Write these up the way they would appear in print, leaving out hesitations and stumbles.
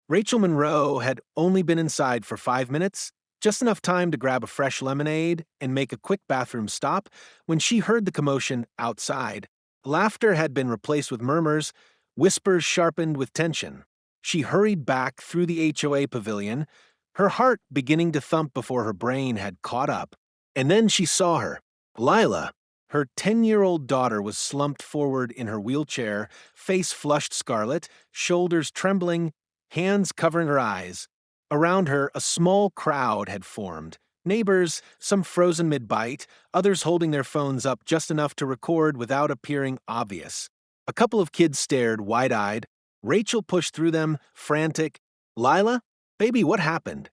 Rachel Monroe had only been inside for 5 minutes, just enough time to grab a fresh lemonade and make a quick bathroom stop when she heard the commotion outside. Laughter had been replaced with murmurs, whispers sharpened with tension. She hurried back through the HOA pavilion, her heart beginning to thump before her brain had caught up. And then she saw her. Lila. Her 10-year-old daughter was slumped forward in her wheelchair, face flushed scarlet, shoulders trembling, hands covering her eyes. Around her, a small crowd had formed. Neighbors, some frozen mid-bite, others holding their phones up just enough to record without appearing obvious. A couple of kids stared wide-eyed. Rachel pushed through them, frantic. Lila? Baby, what happened?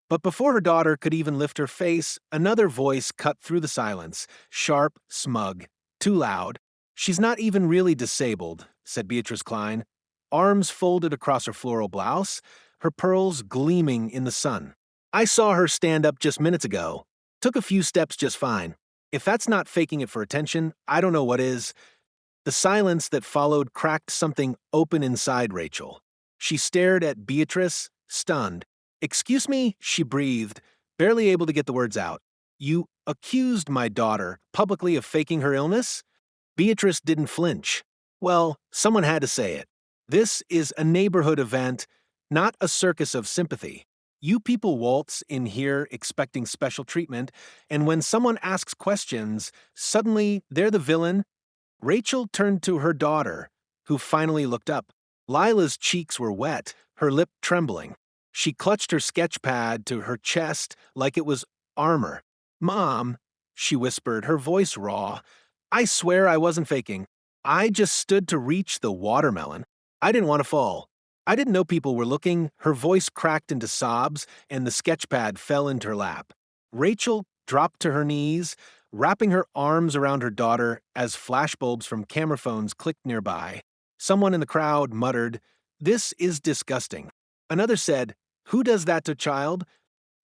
But before her daughter could even lift her face, another voice cut through the silence, sharp, smug, too loud. She's not even really disabled, said Beatrice Klein, arms folded across her floral blouse, her pearls gleaming in the sun. I saw her stand up just minutes ago. Took a few steps just fine. If that's not faking it for attention, I don't know what is. The silence that followed cracked something open inside Rachel. She stared at Beatrice, stunned. Excuse me, she breathed, barely able to get the words out. You accused my daughter publicly of faking her illness? Beatrice didn't flinch. Well, someone had to say it. This is a neighborhood event, not a circus of sympathy. You people waltz in here expecting special treatment, and when someone asks questions, suddenly they're the villain. Rachel turned to her daughter, who finally looked up. Lila's cheeks were wet, her lip trembling. She clutched her sketch pad to her chest like it was armor. Mom, she whispered, her voice raw. I swear I wasn't faking. I just stood to reach the watermelon. I didn't want to fall. I didn't know people were looking. Her voice cracked into sobs, and the sketch pad fell into her lap. Rachel dropped to her knees, wrapping her arms around her daughter as flashbulbs from camera phones clicked nearby. Someone in the crowd muttered, "This is disgusting." Another said, "Who does that to a child?"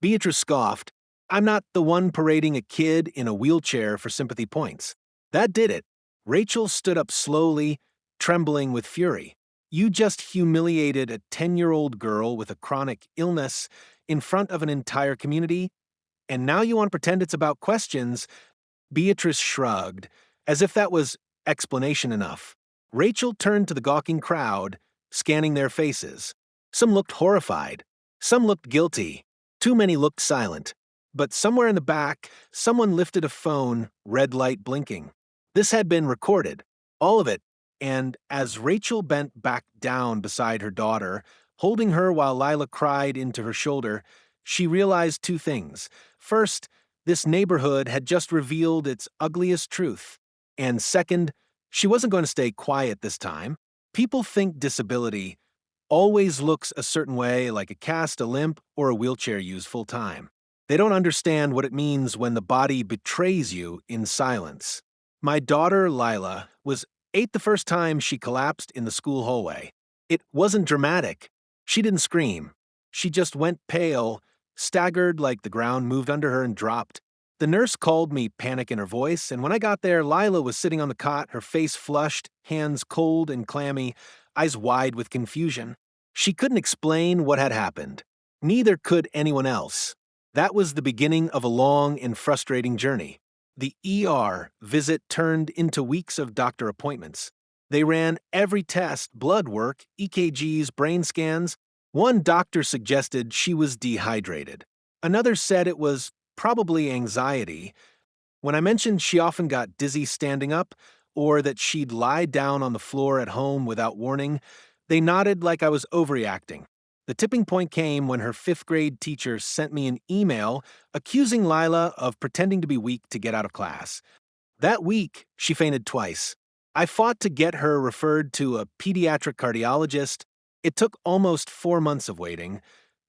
Beatrice scoffed, "I'm not the one parading a kid in a wheelchair for sympathy points." That did it. Rachel stood up slowly, trembling with fury. You just humiliated a 10-year-old girl with a chronic illness in front of an entire community, and now you want to pretend it's about questions. Beatrice shrugged, as if that was explanation enough. Rachel turned to the gawking crowd, scanning their faces. Some looked horrified. Some looked guilty. Too many looked silent. But somewhere in the back, someone lifted a phone, red light blinking. This had been recorded, all of it, and as Rachel bent back down beside her daughter, holding her while Lila cried into her shoulder, she realized two things. First, this neighborhood had just revealed its ugliest truth. And second, she wasn't going to stay quiet this time. People think disability always looks a certain way, like a cast, a limp, or a wheelchair used full time. They don't understand what it means when the body betrays you in silence. My daughter, Lila, was 8 the first time she collapsed in the school hallway. It wasn't dramatic. She didn't scream. She just went pale, staggered like the ground moved under her and dropped. The nurse called me, panic in her voice, and when I got there, Lila was sitting on the cot, her face flushed, hands cold and clammy, eyes wide with confusion. She couldn't explain what had happened. Neither could anyone else. That was the beginning of a long and frustrating journey. The ER visit turned into weeks of doctor appointments. They ran every test, blood work, EKGs, brain scans. One doctor suggested she was dehydrated. Another said it was probably anxiety. When I mentioned she often got dizzy standing up, or that she'd lie down on the floor at home without warning, they nodded like I was overreacting. The tipping point came when her 5th-grade teacher sent me an email accusing Lila of pretending to be weak to get out of class. That week, she fainted twice. I fought to get her referred to a pediatric cardiologist. It took almost 4 months of waiting.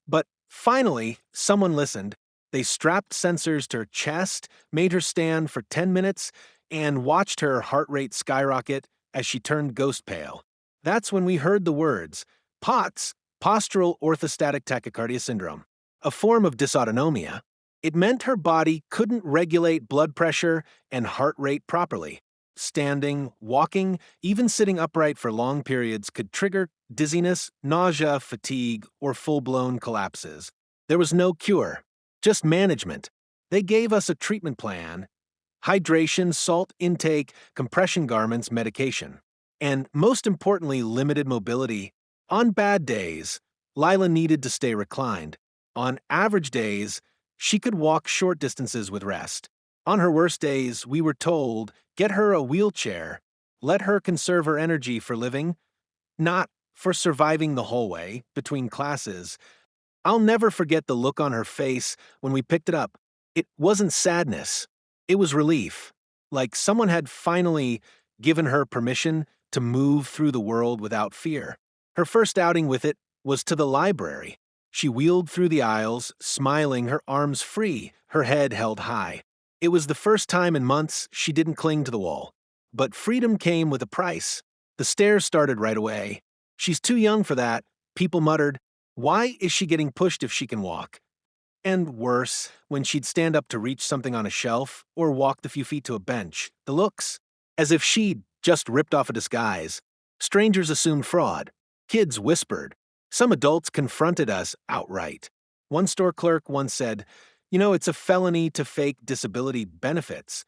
But finally, someone listened. They strapped sensors to her chest, made her stand for 10 minutes, and watched her heart rate skyrocket as she turned ghost pale. That's when we heard the words, POTS, postural orthostatic tachycardia syndrome, a form of dysautonomia. It meant her body couldn't regulate blood pressure and heart rate properly. standing, walking, even sitting upright for long periods could trigger dizziness, nausea, fatigue, or full-blown collapses. There was no cure, just management. They gave us a treatment plan: hydration, salt intake, compression garments, medication. And most importantly, limited mobility. On bad days, Lila needed to stay reclined. On average days, she could walk short distances with rest. On her worst days, we were told, get her a wheelchair. Let her conserve her energy for living, not for surviving the hallway between classes. I'll never forget the look on her face when we picked it up. It wasn't sadness. It was relief. Like someone had finally given her permission to move through the world without fear. Her first outing with it was to the library. She wheeled through the aisles, smiling, her arms free, her head held high. It was the first time in months she didn't cling to the wall. But freedom came with a price. The stairs started right away. She's too young for that, people muttered. Why is she getting pushed if she can walk? And worse, when she'd stand up to reach something on a shelf or walk the few feet to a bench, the looks, as if she'd just ripped off a disguise. Strangers assumed fraud. Kids whispered. Some adults confronted us outright. One store clerk once said, it's a felony to fake disability benefits.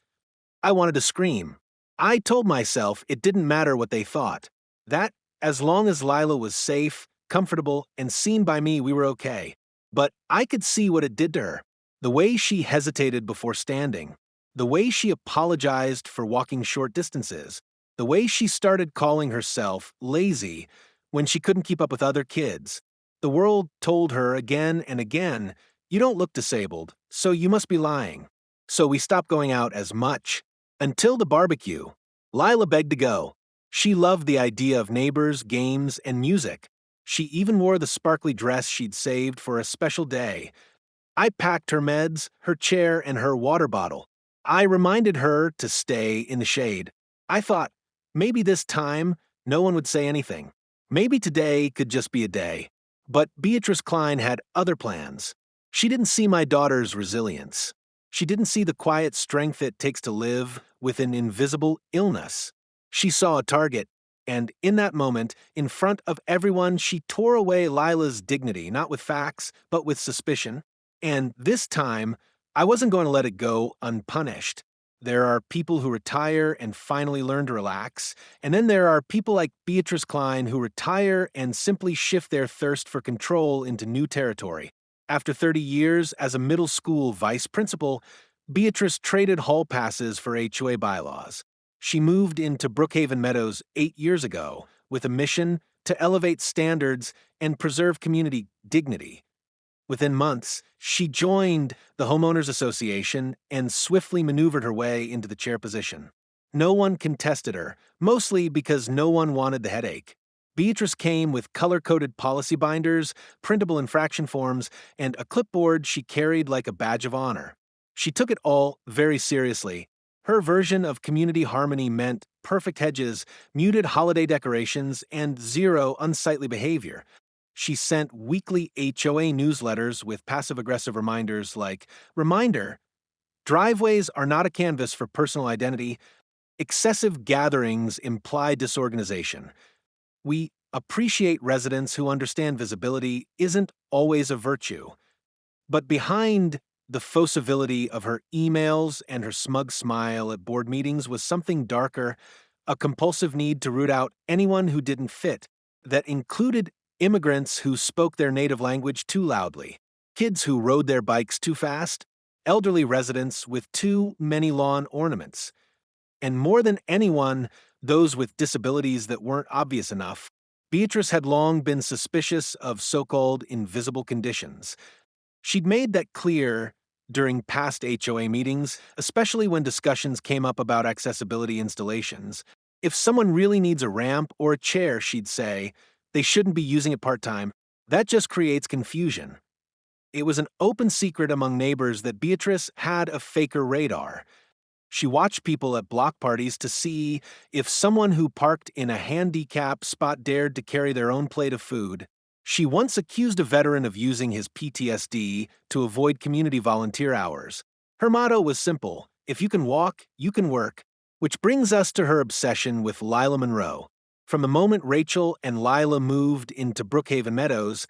I wanted to scream. I told myself it didn't matter what they thought. That, as long as Lila was safe, comfortable, and seen by me, we were okay. But I could see what it did to her. The way she hesitated before standing. The way she apologized for walking short distances. The way she started calling herself lazy when she couldn't keep up with other kids. The world told her again and again, you don't look disabled, so you must be lying. So we stopped going out as much. Until the barbecue. Lila begged to go. She loved the idea of neighbors, games, and music. She even wore the sparkly dress she'd saved for a special day. I packed her meds, her chair, and her water bottle. I reminded her to stay in the shade. I thought, maybe this time no one would say anything. Maybe today could just be a day. But Beatrice Klein had other plans. She didn't see my daughter's resilience. She didn't see the quiet strength it takes to live with an invisible illness. She saw a target. And in that moment, in front of everyone, she tore away Lila's dignity, not with facts, but with suspicion. And this time, I wasn't going to let it go unpunished. There are people who retire and finally learn to relax, and then there are people like Beatrice Klein who retire and simply shift their thirst for control into new territory. After 30 years as a middle school vice principal, Beatrice traded hall passes for HOA bylaws. She moved into Brookhaven Meadows 8 years ago with a mission to elevate standards and preserve community dignity. Within months, she joined the Homeowners Association and swiftly maneuvered her way into the chair position. No one contested her, mostly because no one wanted the headache. Beatrice came with color-coded policy binders, printable infraction forms, and a clipboard she carried like a badge of honor. She took it all very seriously. Her version of community harmony meant perfect hedges, muted holiday decorations, and zero unsightly behavior. She sent weekly HOA newsletters with passive-aggressive reminders like, "Reminder, driveways are not a canvas for personal identity. Excessive gatherings imply disorganization. We appreciate residents who understand visibility isn't always a virtue." But behind the faux civility of her emails and her smug smile at board meetings was something darker, a compulsive need to root out anyone who didn't fit, that included immigrants who spoke their native language too loudly, kids who rode their bikes too fast, elderly residents with too many lawn ornaments, and more than anyone, those with disabilities that weren't obvious enough. Beatrice had long been suspicious of so-called invisible conditions. She'd made that clear during past HOA meetings, especially when discussions came up about accessibility installations. If someone really needs a ramp or a chair, she'd say, they shouldn't be using it part-time. That just creates confusion. It was an open secret among neighbors that Beatrice had a faker radar. She watched people at block parties to see if someone who parked in a handicap spot dared to carry their own plate of food. She once accused a veteran of using his PTSD to avoid community volunteer hours. Her motto was simple: if you can walk, you can work. Which brings us to her obsession with Lila Monroe. From the moment Rachel and Lila moved into Brookhaven Meadows,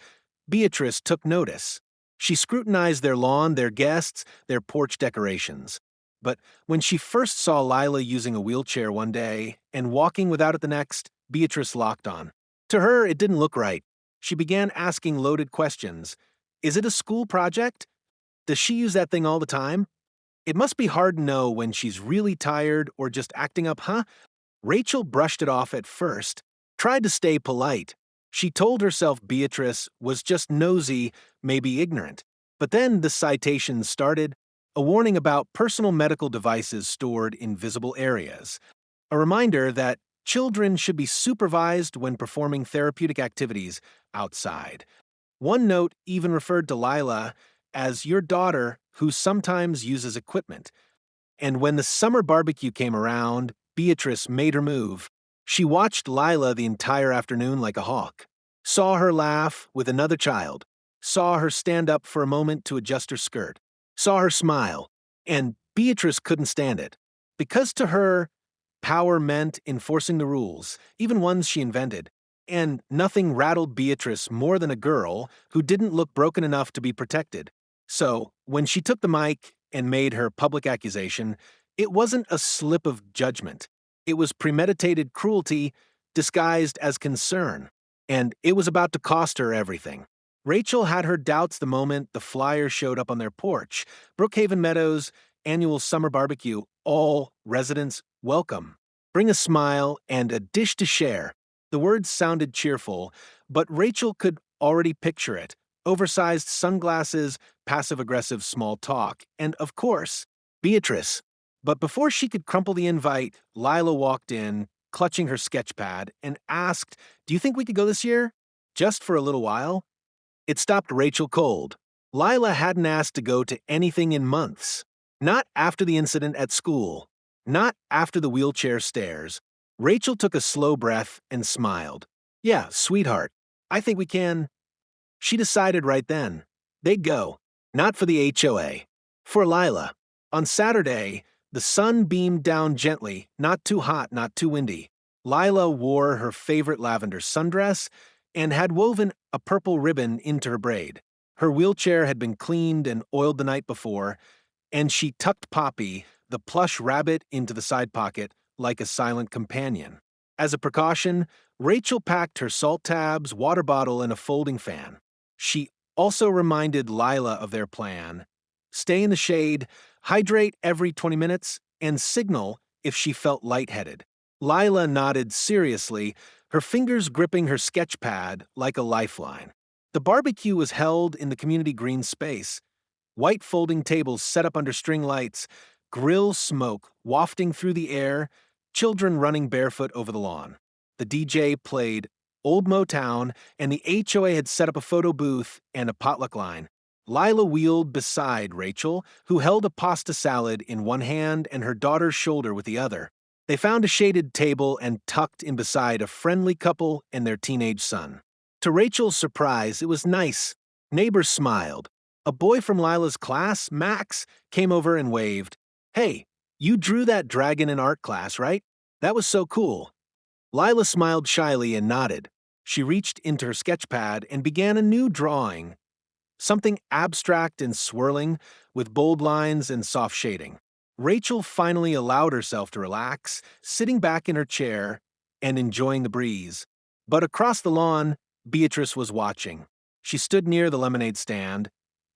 Beatrice took notice. She scrutinized their lawn, their guests, their porch decorations. But when she first saw Lila using a wheelchair one day and walking without it the next, Beatrice locked on. To her, it didn't look right. She began asking loaded questions. Is it a school project? Does she use that thing all the time? It must be hard to know when she's really tired or just acting up, huh? Rachel brushed it off at first, tried to stay polite. She told herself Beatrice was just nosy, maybe ignorant. But then the citations started, a warning about personal medical devices stored in visible areas, a reminder that children should be supervised when performing therapeutic activities outside. One note even referred to Lila as your daughter who sometimes uses equipment. And when the summer barbecue came around, Beatrice made her move. She watched Lila the entire afternoon like a hawk, saw her laugh with another child, saw her stand up for a moment to adjust her skirt, saw her smile, and Beatrice couldn't stand it. Because to her, power meant enforcing the rules, even ones she invented, and nothing rattled Beatrice more than a girl who didn't look broken enough to be protected. So, when she took the mic and made her public accusation, it wasn't a slip of judgment. It was premeditated cruelty disguised as concern, and it was about to cost her everything. Rachel had her doubts the moment the flyer showed up on their porch. Brookhaven Meadows annual summer barbecue, all residents welcome. Bring a smile and a dish to share. The words sounded cheerful, but Rachel could already picture it. Oversized sunglasses, passive-aggressive small talk, and, of course, Beatrice. But before she could crumple the invite, Lila walked in, clutching her sketch pad, and asked, "Do you think we could go this year? Just for a little while?" It stopped Rachel cold. Lila hadn't asked to go to anything in months. Not after the incident at school. Not after the wheelchair stairs. Rachel took a slow breath and smiled. "Yeah, sweetheart, I think we can." She decided right then. They'd go. Not for the HOA. For Lila. On Saturday, the sun beamed down gently, not too hot, not too windy. Lila wore her favorite lavender sundress and had woven a purple ribbon into her braid. Her wheelchair had been cleaned and oiled the night before, and she tucked Poppy, the plush rabbit, into the side pocket like a silent companion. As a precaution, Rachel packed her salt tabs, water bottle, and a folding fan. She also reminded Lila of their plan. Stay in the shade, hydrate every 20 minutes, and signal if she felt lightheaded. Lila nodded seriously, her fingers gripping her sketch pad like a lifeline. The barbecue was held in the community green space. White folding tables set up under string lights, grill smoke wafting through the air, children running barefoot over the lawn. The DJ played Old Motown, and the HOA had set up a photo booth and a potluck line. Lila wheeled beside Rachel, who held a pasta salad in one hand and her daughter's shoulder with the other. They found a shaded table and tucked in beside a friendly couple and their teenage son. To Rachel's surprise, it was nice. Neighbors smiled. A boy from Lila's class, Max, came over and waved. "Hey, you drew that dragon in art class, right? That was so cool." Lila smiled shyly and nodded. She reached into her sketch pad and began a new drawing. Something abstract and swirling, with bold lines and soft shading. Rachel finally allowed herself to relax, sitting back in her chair and enjoying the breeze. But across the lawn, Beatrice was watching. She stood near the lemonade stand,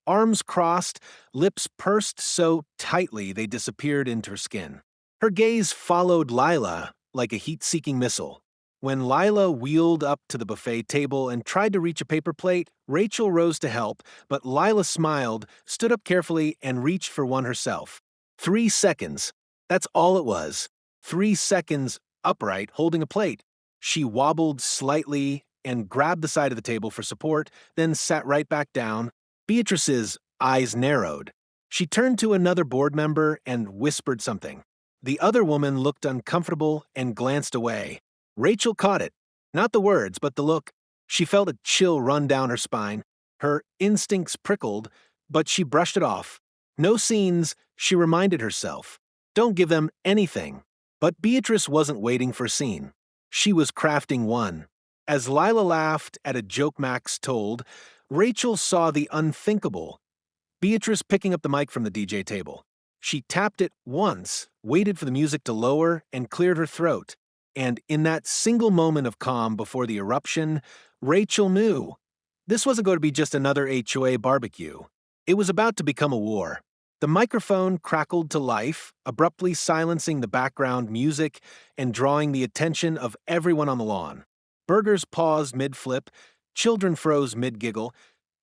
arms crossed, lips pursed so tightly they disappeared into her skin. Her gaze followed Lila like a heat-seeking missile. When Lila wheeled up to the buffet table and tried to reach a paper plate, Rachel rose to help, but Lila smiled, stood up carefully, and reached for one herself. 3 seconds. That's all it was. 3 seconds upright, holding a plate. She wobbled slightly and grabbed the side of the table for support, then sat right back down. Beatrice's eyes narrowed. She turned to another board member and whispered something. The other woman looked uncomfortable and glanced away. Rachel caught it. Not the words, but the look. She felt a chill run down her spine. Her instincts prickled, but she brushed it off. No scenes, she reminded herself. Don't give them anything. But Beatrice wasn't waiting for a scene. She was crafting one. As Lila laughed at a joke Max told, Rachel saw the unthinkable. Beatrice picking up the mic from the DJ table. She tapped it once, waited for the music to lower, and cleared her throat. And in that single moment of calm before the eruption, Rachel knew. This wasn't going to be just another HOA barbecue. It was about to become a war. The microphone crackled to life, abruptly silencing the background music and drawing the attention of everyone on the lawn. Burgers paused mid-flip, children froze mid-giggle,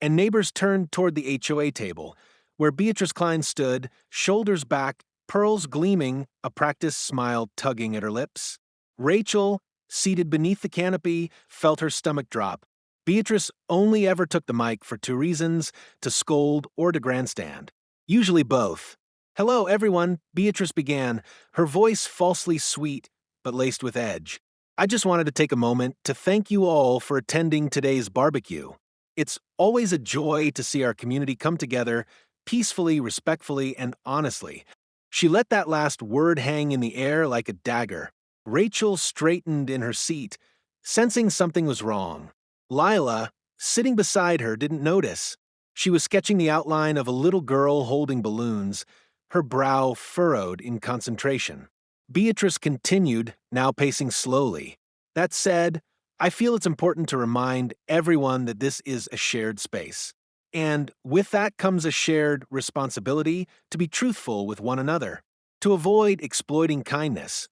and neighbors turned toward the HOA table, where Beatrice Klein stood, shoulders back, pearls gleaming, a practiced smile tugging at her lips. Rachel, seated beneath the canopy, felt her stomach drop. Beatrice only ever took the mic for two reasons: to scold or to grandstand. Usually both. "Hello, everyone," Beatrice began, her voice falsely sweet but laced with edge. "I just wanted to take a moment to thank you all for attending today's barbecue. It's always a joy to see our community come together peacefully, respectfully, and honestly." She let that last word hang in the air like a dagger. Rachel straightened in her seat, sensing something was wrong. Lila, sitting beside her, didn't notice. She was sketching the outline of a little girl holding balloons, her brow furrowed in concentration. Beatrice continued, now pacing slowly. "That said, I feel it's important to remind everyone that this is a shared space. And with that comes a shared responsibility to be truthful with one another, to avoid exploiting kindness."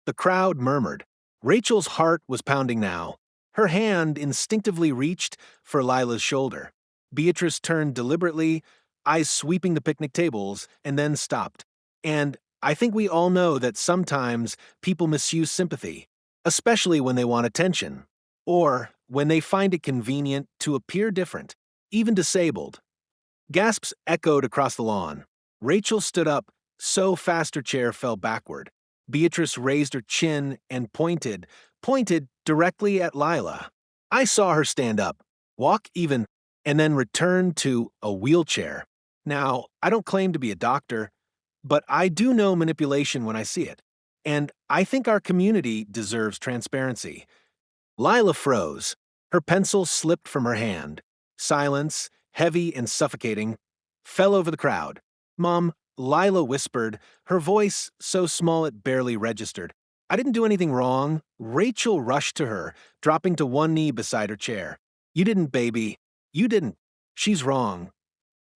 The crowd murmured. Rachel's heart was pounding now. Her hand instinctively reached for Lila's shoulder. Beatrice turned deliberately, eyes sweeping the picnic tables, and then stopped. "And I think we all know that sometimes people misuse sympathy, especially when they want attention, or when they find it convenient to appear different, even disabled." Gasps echoed across the lawn. Rachel stood up, so fast her chair fell backward. Beatrice raised her chin and pointed directly at Lila. I saw her stand up, walk even, and then return to a wheelchair. Now, I don't claim to be a doctor, but I do know manipulation when I see it. And I think our community deserves transparency. Lila froze. Her pencil slipped from her hand. Silence, heavy and suffocating, fell over the crowd. "Mom," Lila whispered, her voice so small it barely registered. "I didn't do anything wrong." Rachel rushed to her, dropping to one knee beside her chair. "You didn't, baby. You didn't. She's wrong."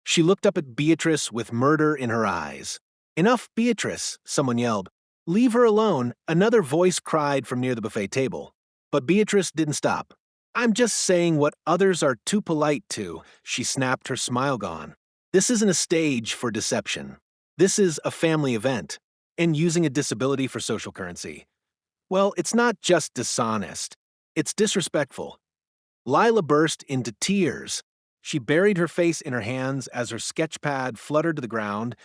She looked up at Beatrice with murder in her eyes. "Enough, Beatrice," someone yelled. "Leave her alone," another voice cried from near the buffet table. But Beatrice didn't stop. "I'm just saying what others are too polite to," she snapped, her smile gone. "This isn't a stage for deception. This is a family event, and using a disability for social currency. Well, it's not just dishonest. It's disrespectful." Lila burst into tears. She buried her face in her hands as her sketchpad fluttered to the ground,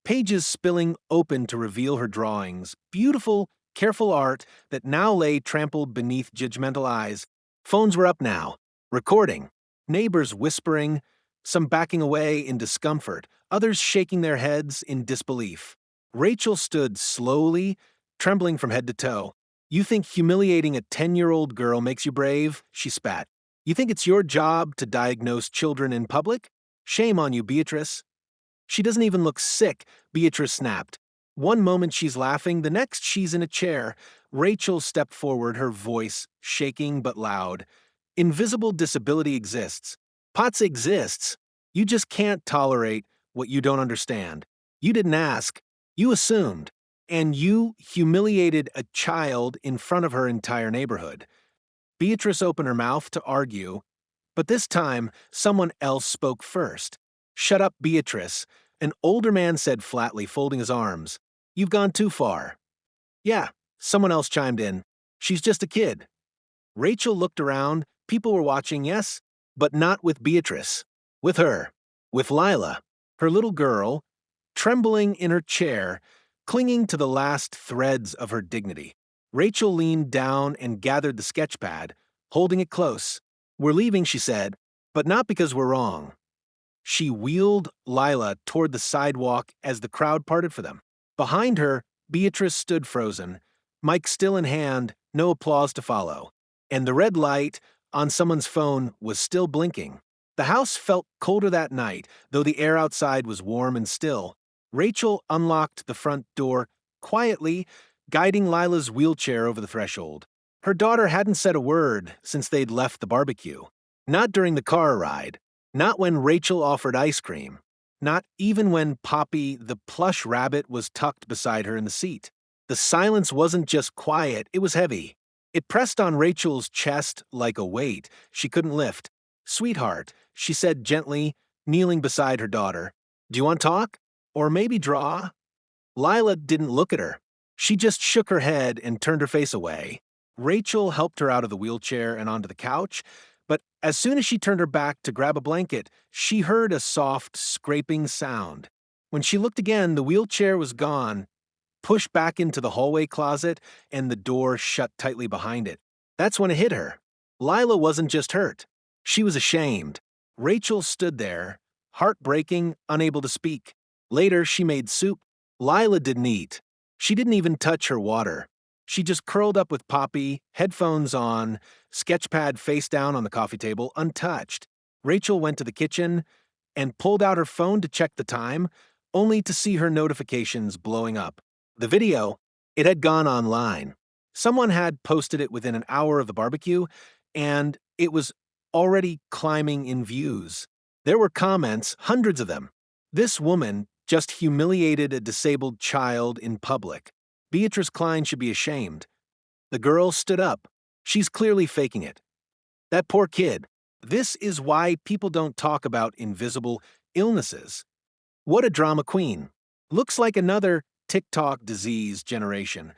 pages spilling open to reveal her drawings, beautiful, careful art that now lay trampled beneath judgmental eyes. Phones were up now, recording, neighbors whispering, some backing away in discomfort, others shaking their heads in disbelief. Rachel stood slowly, trembling from head to toe. "You think humiliating a 10-year-old girl makes you brave?" she spat. "You think it's your job to diagnose children in public? Shame on you, Beatrice." "She doesn't even look sick," Beatrice snapped. One moment she's laughing, the next she's in a chair. Rachel stepped forward, her voice shaking but loud. "Invisible disability exists. POTS exists. You just can't tolerate what you don't understand. You didn't ask. You assumed. And you humiliated a child in front of her entire neighborhood." Beatrice opened her mouth to argue, but this time someone else spoke first. "Shut up, Beatrice," an older man said flatly, folding his arms. "You've gone too far." "Yeah," someone else chimed in. "She's just a kid." Rachel looked around. People were watching, yes, but not with Beatrice. With her. With Lila, her little girl, trembling in her chair, clinging to the last threads of her dignity. Rachel leaned down and gathered the sketchpad, holding it close. "We're leaving," she said, "but not because we're wrong." She wheeled Lila toward the sidewalk as the crowd parted for them. Behind her, Beatrice stood frozen, mic still in hand, no applause to follow. And the red light on someone's phone was still blinking. The house felt colder that night, though the air outside was warm and still. Rachel unlocked the front door quietly, guiding Lila's wheelchair over the threshold. Her daughter hadn't said a word since they'd left the barbecue. Not during the car ride. Not when Rachel offered ice cream. Not even when Poppy, the plush rabbit, was tucked beside her in the seat. The silence wasn't just quiet, it was heavy. It pressed on Rachel's chest like a weight she couldn't lift. "Sweetheart," she said gently, kneeling beside her daughter. "Do you want to talk? Or maybe draw?" Lila didn't look at her. She just shook her head and turned her face away. Rachel helped her out of the wheelchair and onto the couch, but as soon as she turned her back to grab a blanket, she heard a soft, scraping sound. When she looked again, the wheelchair was gone, pushed back into the hallway closet, and the door shut tightly behind it. That's when it hit her. Lila wasn't just hurt. She was ashamed. Rachel stood there, heartbreaking, unable to speak. Later, she made soup. Lila didn't eat. She didn't even touch her water. She just curled up with Poppy, headphones on, sketchpad face down on the coffee table, untouched. Rachel went to the kitchen and pulled out her phone to check the time, only to see her notifications blowing up. The video, it had gone online. Someone had posted it within an hour of the barbecue, and it was already climbing in views. There were comments, hundreds of them. This woman just humiliated a disabled child in public. Beatrice Klein should be ashamed. The girl stood up. She's clearly faking it. That poor kid. This is why people don't talk about invisible illnesses. What a drama queen. Looks like another TikTok disease generation.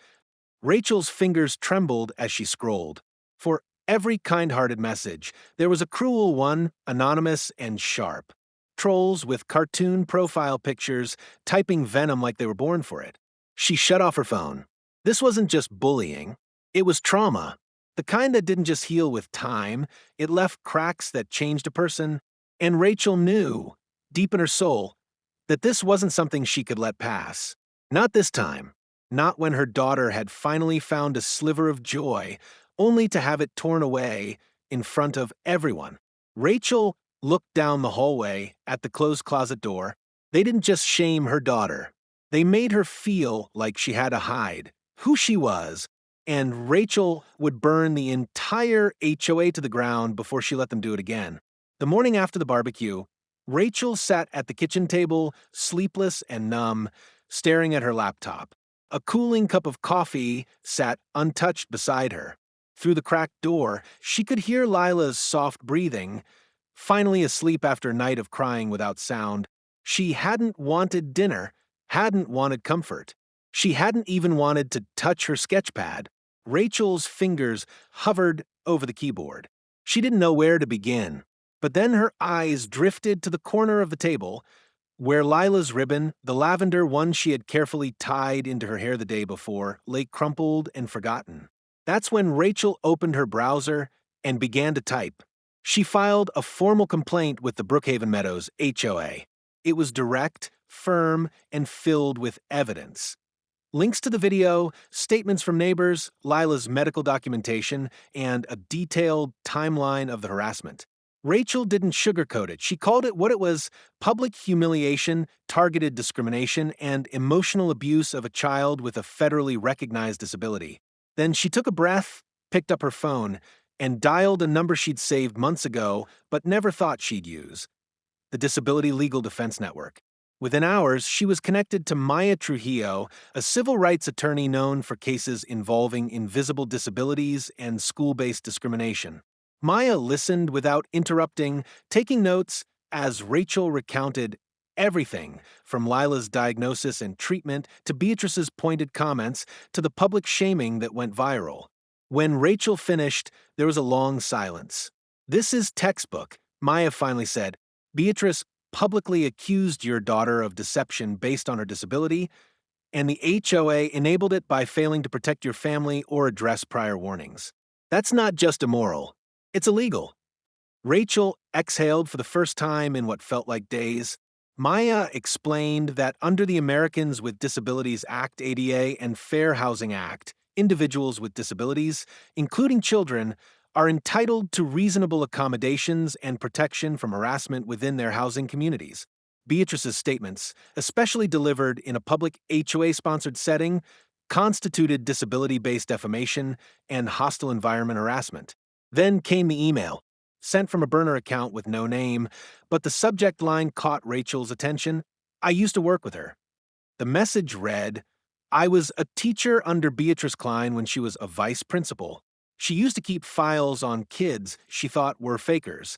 Rachel's fingers trembled as she scrolled. For every kind-hearted message, there was a cruel one, anonymous and sharp. Trolls with cartoon profile pictures typing venom like they were born for it. She shut off her phone. This wasn't just bullying. It was trauma. The kind that didn't just heal with time, it left cracks that changed a person. And Rachel knew, deep in her soul, that this wasn't something she could let pass. Not this time. Not when her daughter had finally found a sliver of joy, only to have it torn away in front of everyone. Rachel looked down the hallway at the closed closet door. They didn't just shame her daughter. They made her feel like she had to hide who she was, and Rachel would burn the entire HOA to the ground before she let them do it again. The morning after the barbecue, Rachel sat at the kitchen table, sleepless and numb, staring at her laptop. A cooling cup of coffee sat untouched beside her. Through the cracked door, she could hear Lila's soft breathing. Finally asleep after a night of crying without sound, she hadn't wanted dinner, hadn't wanted comfort. She hadn't even wanted to touch her sketchpad. Rachel's fingers hovered over the keyboard. She didn't know where to begin. But then her eyes drifted to the corner of the table, where Lila's ribbon, the lavender one she had carefully tied into her hair the day before, lay crumpled and forgotten. That's when Rachel opened her browser and began to type. She filed a formal complaint with the Brookhaven Meadows HOA. It was direct, firm, and filled with evidence. Links to the video, statements from neighbors, Lila's medical documentation, and a detailed timeline of the harassment. Rachel didn't sugarcoat it. She called it what it was: public humiliation, targeted discrimination, and emotional abuse of a child with a federally recognized disability. Then she took a breath, picked up her phone, and dialed a number she'd saved months ago but never thought she'd use: the Disability Legal Defense Network. Within hours, she was connected to Maya Trujillo, a civil rights attorney known for cases involving invisible disabilities and school-based discrimination. Maya listened without interrupting, taking notes as Rachel recounted everything from Lila's diagnosis and treatment to Beatrice's pointed comments to the public shaming that went viral. When Rachel finished, there was a long silence. "This is textbook," Maya finally said. "Beatrice publicly accused your daughter of deception based on her disability, and the HOA enabled it by failing to protect your family or address prior warnings. That's not just immoral. It's illegal." Rachel exhaled for the first time in what felt like days. Maya explained that under the Americans with Disabilities Act ADA and Fair Housing Act, individuals with disabilities, including children, are entitled to reasonable accommodations and protection from harassment within their housing communities. Beatrice's statements, especially delivered in a public HOA-sponsored setting, constituted disability-based defamation and hostile environment harassment. Then came the email, sent from a burner account with no name, but the subject line caught Rachel's attention. I used to work with her. The message read, I was a teacher under Beatrice Klein when she was a vice principal. She used to keep files on kids she thought were fakers.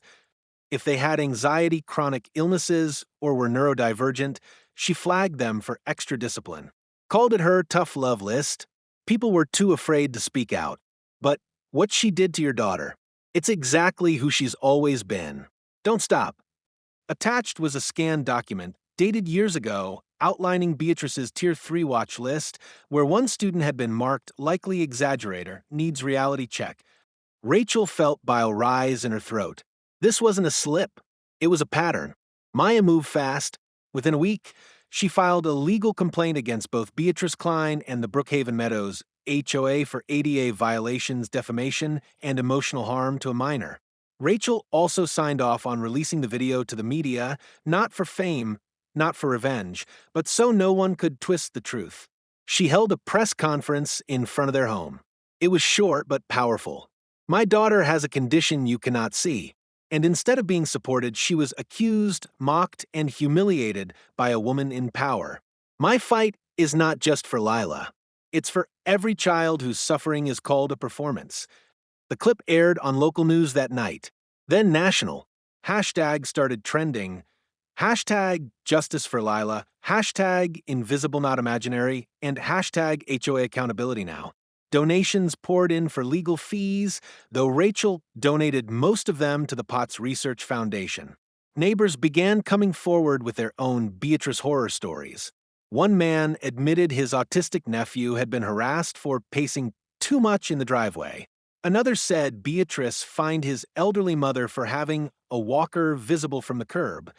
If they had anxiety, chronic illnesses, or were neurodivergent, she flagged them for extra discipline. Called it her tough love list. People were too afraid to speak out. But what she did to your daughter, it's exactly who she's always been. Don't stop. Attached was a scanned document dated years ago outlining Beatrice's Tier 3 watch list, where one student had been marked likely exaggerator, needs reality check. Rachel felt bile rise in her throat. This wasn't a slip. It was a pattern. Maya moved fast. Within a week, she filed a legal complaint against both Beatrice Klein and the Brookhaven Meadows HOA for ADA violations, defamation, and emotional harm to a minor. Rachel also signed off on releasing the video to the media, not for fame, not for revenge, but so no one could twist the truth. She held a press conference in front of their home. It was short but powerful. My daughter has a condition you cannot see. And instead of being supported, she was accused, mocked, and humiliated by a woman in power. My fight is not just for Lila. It's for every child whose suffering is called a performance. The clip aired on local news that night. Then national. Hashtag started trending. Hashtag Justice for Lila, hashtag Invisible Not Imaginary, and hashtag HOA Accountability Now. Donations poured in for legal fees, though Rachel donated most of them to the Potts Research Foundation. Neighbors began coming forward with their own Beatrice horror stories. One man admitted his autistic nephew had been harassed for pacing too much in the driveway. Another said Beatrice fined his elderly mother for having a walker visible from the curb.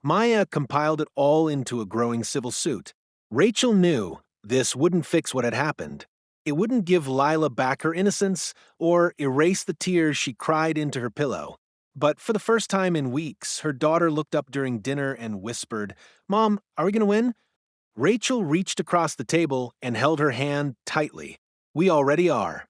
Maya compiled it all into a growing civil suit. Rachel knew this wouldn't fix what had happened. It wouldn't give Lila back her innocence or erase the tears she cried into her pillow. But for the first time in weeks, her daughter looked up during dinner and whispered, "Mom, are we going to win?" Rachel reached across the table and held her hand tightly. "We already are."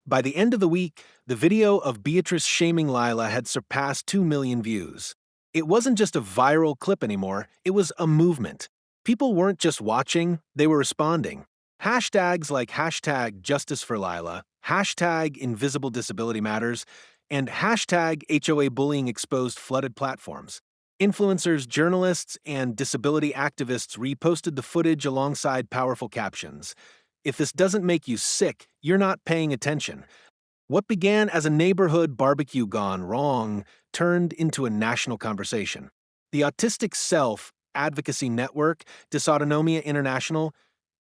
By the end of the week, the video of Beatrice shaming Lila had surpassed 2 million views. It wasn't just a viral clip anymore, it was a movement. People weren't just watching, they were responding. Hashtags like hashtag Justice for Lila, hashtag Invisible Disability Matters, and hashtag HOA Bullying exposed flooded platforms. Influencers, journalists, and disability activists reposted the footage alongside powerful captions. If this doesn't make you sick, you're not paying attention. What began as a neighborhood barbecue gone wrong turned into a national conversation. The Autistic Self Advocacy Network, Dysautonomia International,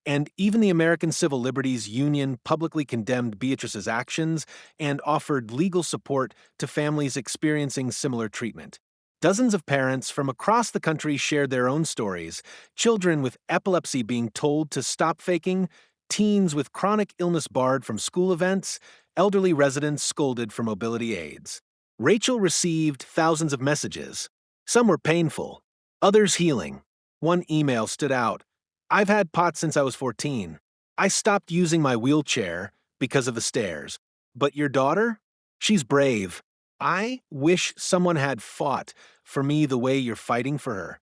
and even the American Civil Liberties Union publicly condemned Beatrice's actions and offered legal support to families experiencing similar treatment. Dozens of parents from across the country shared their own stories, children with epilepsy being told to stop faking, teens with chronic illness barred from school events, elderly residents scolded for mobility aids. Rachel received thousands of messages. Some were painful, others healing. One email stood out. "I've had POTS since I was 14. I stopped using my wheelchair because of the stairs. But your daughter? She's brave. I wish someone had fought for me the way you're fighting for her."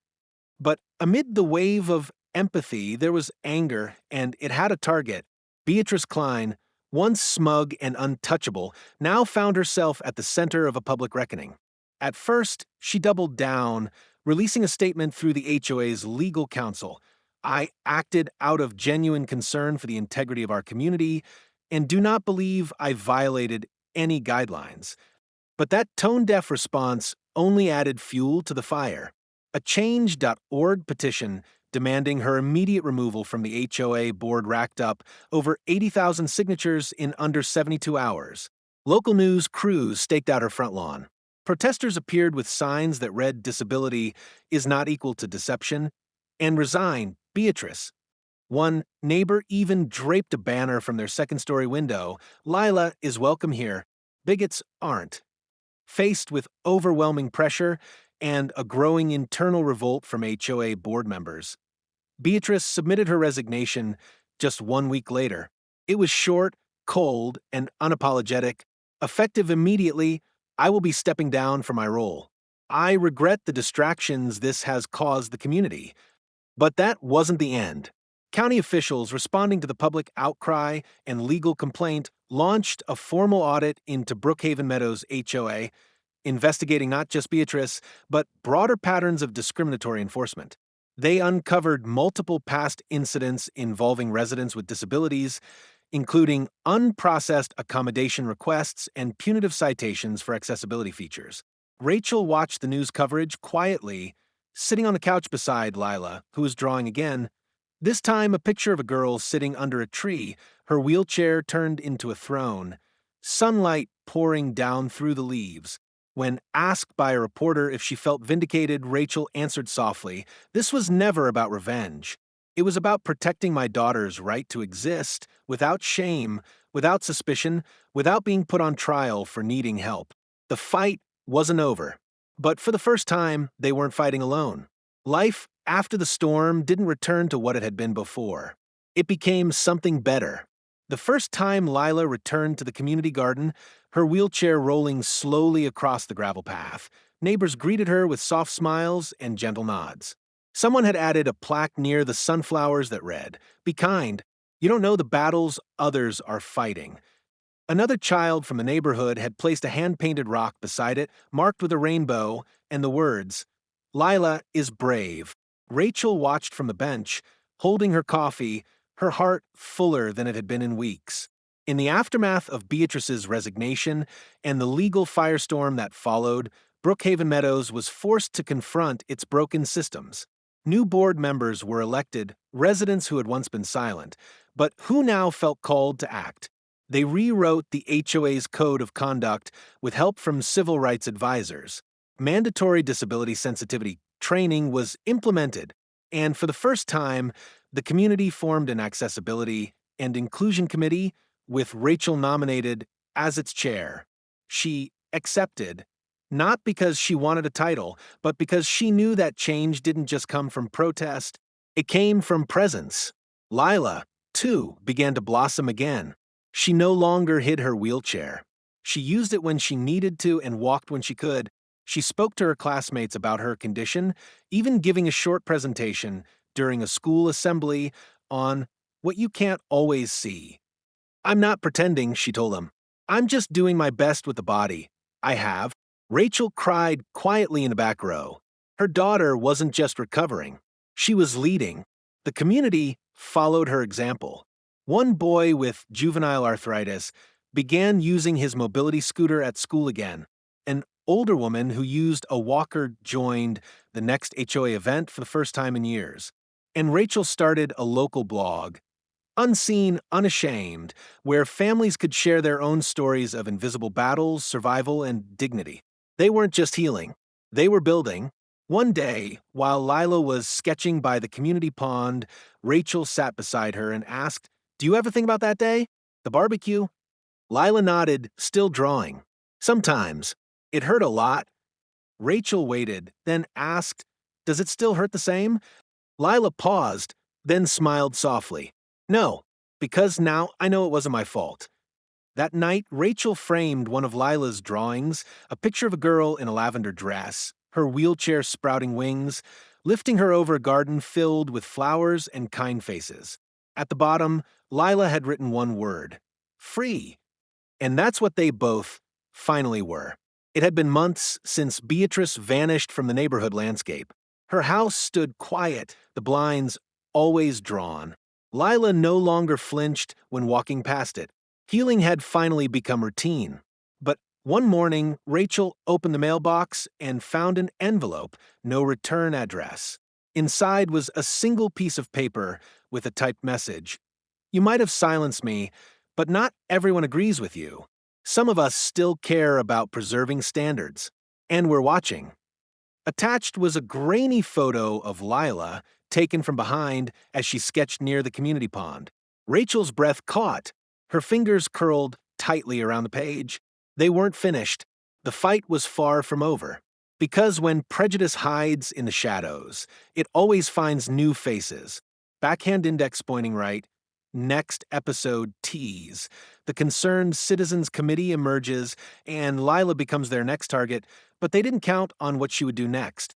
But amid the wave of empathy, there was anger, and it had a target. Beatrice Klein, once smug and untouchable, now found herself at the center of a public reckoning. At first, she doubled down, releasing a statement through the HOA's legal counsel. "I acted out of genuine concern for the integrity of our community and do not believe I violated any guidelines." But that tone-deaf response only added fuel to the fire. A Change.org petition demanding her immediate removal from the HOA board racked up over 80,000 signatures in under 72 hours. Local news crews staked out her front lawn. Protesters appeared with signs that read disability is not equal to deception and resign, Beatrice. One neighbor even draped a banner from their second-story window, Lila is welcome here. Bigots aren't. Faced with overwhelming pressure and a growing internal revolt from HOA board members, Beatrice submitted her resignation just 1 week later. It was short, cold, and unapologetic. Effective immediately, I will be stepping down from my role. I regret the distractions this has caused the community. But that wasn't the end. County officials, responding to the public outcry and legal complaint, launched a formal audit into Brookhaven Meadows HOA, investigating not just Beatrice, but broader patterns of discriminatory enforcement. They uncovered multiple past incidents involving residents with disabilities, including unprocessed accommodation requests and punitive citations for accessibility features. Rachel watched the news coverage quietly, sitting on the couch beside Lila, who was drawing again. This time, a picture of a girl sitting under a tree, her wheelchair turned into a throne, sunlight pouring down through the leaves. When asked by a reporter if she felt vindicated, Rachel answered softly, "This was never about revenge. It was about protecting my daughter's right to exist without shame, without suspicion, without being put on trial for needing help." The fight wasn't over. But for the first time, they weren't fighting alone. Life after the storm didn't return to what it had been before. It became something better. The first time Lila returned to the community garden, her wheelchair rolling slowly across the gravel path, neighbors greeted her with soft smiles and gentle nods. Someone had added a plaque near the sunflowers that read, "Be kind. You don't know the battles others are fighting." Another child from the neighborhood had placed a hand-painted rock beside it, marked with a rainbow, and the words, "Lila is brave." Rachel watched from the bench, holding her coffee, her heart fuller than it had been in weeks. In the aftermath of Beatrice's resignation and the legal firestorm that followed, Brookhaven Meadows was forced to confront its broken systems. New board members were elected, residents who had once been silent, but who now felt called to act. They rewrote the HOA's code of conduct with help from civil rights advisors. Mandatory disability sensitivity training was implemented, and for the first time, the community formed an accessibility and inclusion committee with Rachel nominated as its chair. She accepted, not because she wanted a title, but because she knew that change didn't just come from protest, it came from presence. Lila, too, began to blossom again. She no longer hid her wheelchair. She used it when she needed to and walked when she could. She spoke to her classmates about her condition, even giving a short presentation during a school assembly on what you can't always see. "I'm not pretending," she told them. "I'm just doing my best with the body I have." Rachel cried quietly in the back row. Her daughter wasn't just recovering. She was leading. The community followed her example. One boy with juvenile arthritis began using his mobility scooter at school again. An older woman who used a walker joined the next HOA event for the first time in years. And Rachel started a local blog, Unseen, Unashamed, where families could share their own stories of invisible battles, survival, and dignity. They weren't just healing. They were building. One day, while Lila was sketching by the community pond, Rachel sat beside her and asked, "Do you ever think about that day? The barbecue?" Lila nodded, still drawing. "Sometimes. It hurt a lot." Rachel waited, then asked, "Does it still hurt the same?" Lila paused, then smiled softly. "No, because now I know it wasn't my fault." That night, Rachel framed one of Lila's drawings, a picture of a girl in a lavender dress, her wheelchair sprouting wings, lifting her over a garden filled with flowers and kind faces. At the bottom, Lila had written one word, "Free." And that's what they both finally were. It had been months since Beatrice vanished from the neighborhood landscape. Her house stood quiet, the blinds always drawn. Lila no longer flinched when walking past it. Healing had finally become routine. But one morning, Rachel opened the mailbox and found an envelope, no return address. Inside was a single piece of paper with a typed message. "You might have silenced me, but not everyone agrees with you. Some of us still care about preserving standards." And we're watching. Attached was a grainy photo of Lila, taken from behind as she sketched near the community pond. Rachel's breath caught. Her fingers curled tightly around the page. They weren't finished. The fight was far from over. Because when prejudice hides in the shadows, it always finds new faces. Backhand index pointing right. Next episode tease. The Concerned Citizens Committee emerges, and Lila becomes their next target, but they didn't count on what she would do next.